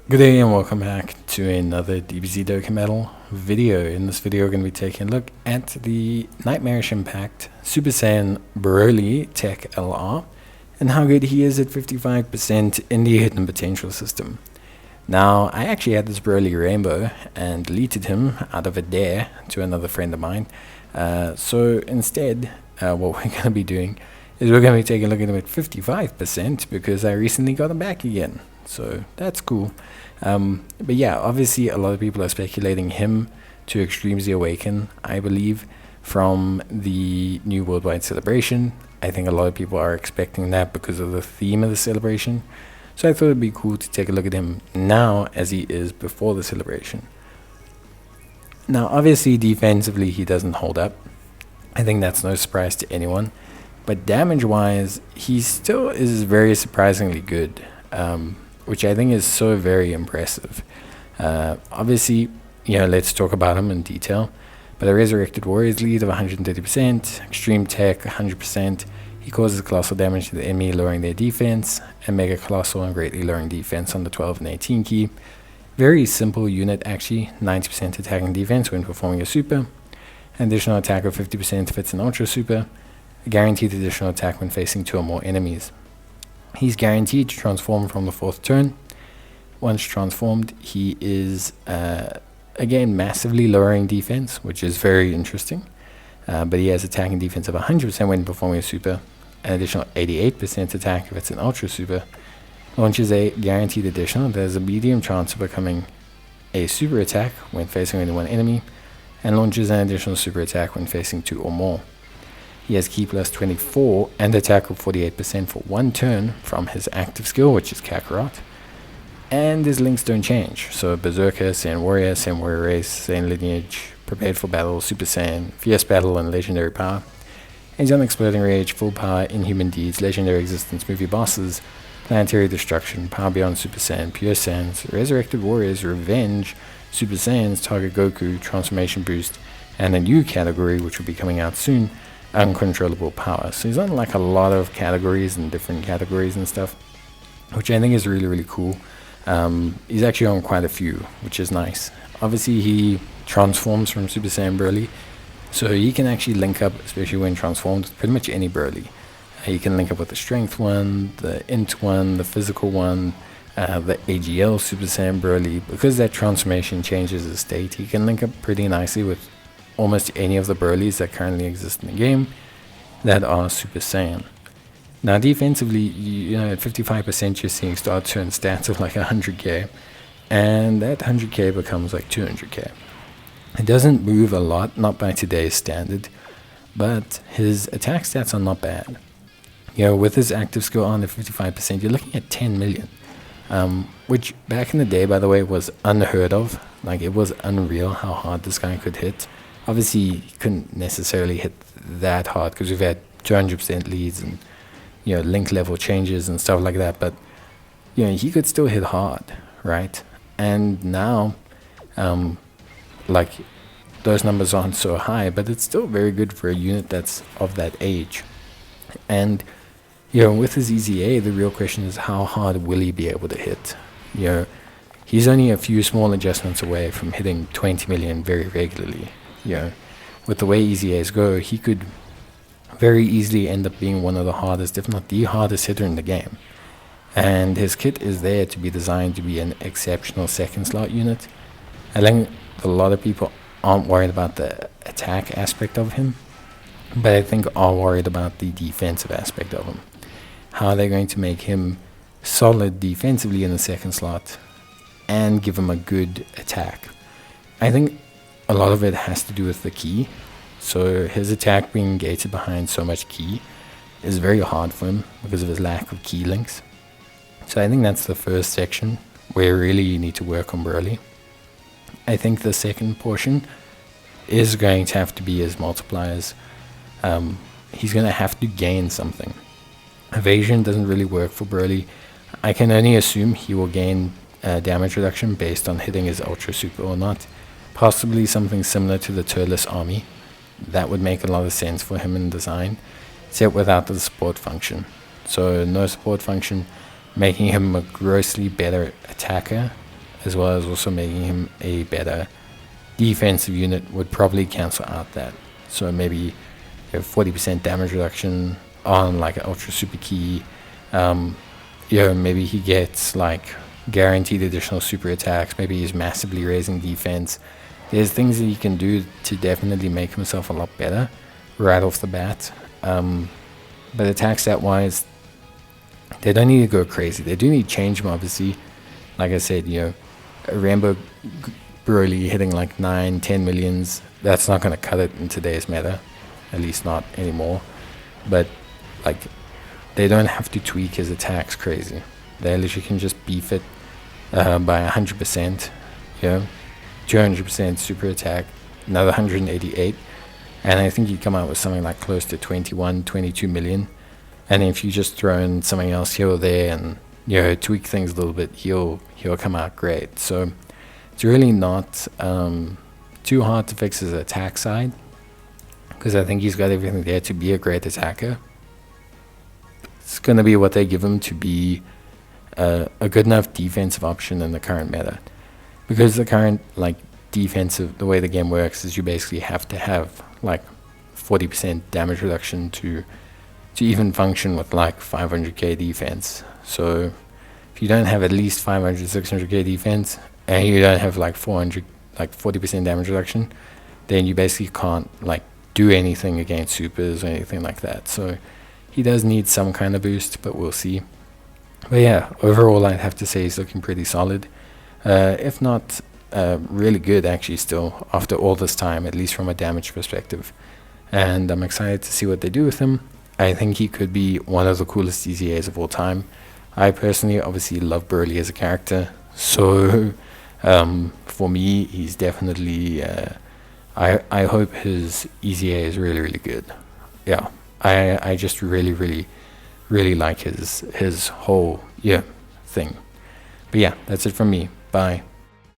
Good day and welcome back to another DBZ Dokkan Metal video. In this video we're going to be taking a look at the Nightmarish Impact Super Saiyan Broly Tech LR and how good he is at 55% in the hidden potential system. Now, I actually had this Broly Rainbow and deleted him out of a dare to another friend of mine. So instead, what we're going to be doing is we're going to be taking a look at him at 55% because I recently got him back again. So that's cool. But yeah, obviously a lot of people are speculating him to Extreme Z Awaken, I believe, from the new worldwide celebration. I think a lot of people are expecting that because of the theme of the celebration. So I thought it'd be cool to take a look at him now as he is before the celebration. Now, obviously defensively he doesn't hold up. I think that's no surprise to anyone. But damage-wise, he still is very surprisingly good. Which I think is so very impressive. Obviously, let's talk about him in detail. But a Resurrected Warriors lead of 130%, Extreme Tech 100%. He causes colossal damage to the enemy, lowering their defense, and Mega Colossal and greatly lowering defense on the 12 and 18 key. Very simple unit actually, 90% attack and defense when performing a super. An additional attack of 50% if it's an Ultra Super. A guaranteed additional attack when facing 2 or more enemies. He's guaranteed to transform from the 4th turn. Once transformed, he is, again, massively lowering defense, which is very interesting. But he has attack and defense of 100% when performing a super, an additional 88% attack if it's an Ultra Super. Launches a guaranteed additional that has a medium chance of becoming a super attack when facing only one enemy, and launches an additional super attack when facing 2 or more. He has Ki plus 24 and attack of 48% for 1 turn from his active skill, which is Kakarot. And his links don't change. So Berserker, Saiyan Warrior Race, Saiyan Lineage, Prepared for Battle, Super Saiyan, Fierce Battle, and Legendary Power. And he's on Exploding Rage, Full Power, Inhuman Deeds, Legendary Existence, Movie Bosses, Planetary Destruction, Power Beyond Super Saiyan, Pure Saiyans, Resurrected Warriors, Revenge, Super Saiyans, Target Goku, Transformation Boost, and a new category which will be coming out soon, Uncontrollable Power. So he's on like a lot of categories and different categories and stuff, which I think is really, really cool. He's actually on quite a few, which is nice. Obviously he transforms from Super Saiyan Broly, so he can actually link up, especially when transformed, with pretty much any Broly. He can link up with the Strength one, the Int one, the Physical one, the AGL Super Saiyan Broly. Because that transformation changes his state, he can link up pretty nicely with almost any of the Brolys that currently exist in the game that are Super Saiyan. Now defensively, at 55% you're seeing start turn stats of like 100k, and that 100k becomes like 200k. It doesn't move a lot, not by today's standard, but his attack stats are not bad. With his active skill on the 55%, you're looking at 10 million, which back in the day, by the way, was unheard of. Like, it was unreal how hard this guy could hit. Obviously, he couldn't necessarily hit that hard because we've had 200% leads and, link level changes and stuff like that. But, he could still hit hard, right? And now, those numbers aren't so high, but it's still very good for a unit that's of that age. And, with his EZA, the real question is how hard will he be able to hit? He's only a few small adjustments away from hitting 20 million very regularly. With the way EZAs go, he could very easily end up being one of the hardest, if not the hardest hitter in the game. And his kit is there to be designed to be an exceptional second slot unit. I think a lot of people aren't worried about the attack aspect of him, but I think are worried about the defensive aspect of him. How are they going to make him solid defensively in the second slot and give him a good attack? I think a lot of it has to do with the Ki. So his attack being gated behind so much Ki is very hard for him because of his lack of Ki links. So I think that's the first section where really you need to work on Broly. I think the second portion is going to have to be his multipliers. He's going to have to gain something. Evasion doesn't really work for Broly. I can only assume he will gain damage reduction based on hitting his Ultra Super or not. Possibly something similar to the Turles Army. That would make a lot of sense for him in design, except without the support function. So no support function, making him a grossly better attacker as well as also making him a better defensive unit would probably cancel out that. So maybe you have 40% damage reduction on like an ultra super key. Maybe he gets like guaranteed additional super attacks. Maybe he's massively raising defense. There's things that he can do to definitely make himself a lot better right off the bat. But attack stat wise, they don't need to go crazy. They do need change him, obviously. Like I said, Rambo Broly hitting like 9-10 millions, that's not going to cut it in today's meta, at least not anymore. But like, they don't have to tweak his attacks crazy. They literally can just beef it by 100%, 200% super attack, another 188, and I think he'd come out with something like close to 21-22 million. And if you just throw in something else here or there and tweak things a little bit, he'll come out great. So it's really not too hard to fix his attack side, because I think he's got everything there to be a great attacker. It's going to be what they give him to be a good enough defensive option in the current meta, because the current defensive, the way the game works is you basically have to have like 40% damage reduction to even function with like 500k defense. So if you don't have at least 500-600k defense and you don't have like 40% damage reduction, then you basically can't like do anything against supers or anything like that. So he does need some kind of boost, but we'll see. But yeah, overall I'd have to say he's looking pretty solid, if not really good actually still after all this time, at least from a damage perspective. And I'm excited to see what they do with him. I think he could be one of the coolest EZAs of all time. I personally obviously love Broly as a character, so for me he's definitely I hope his EZA is really, really good. Yeah, I just really, really, really like his whole thing. But yeah, that's it from me. Bye.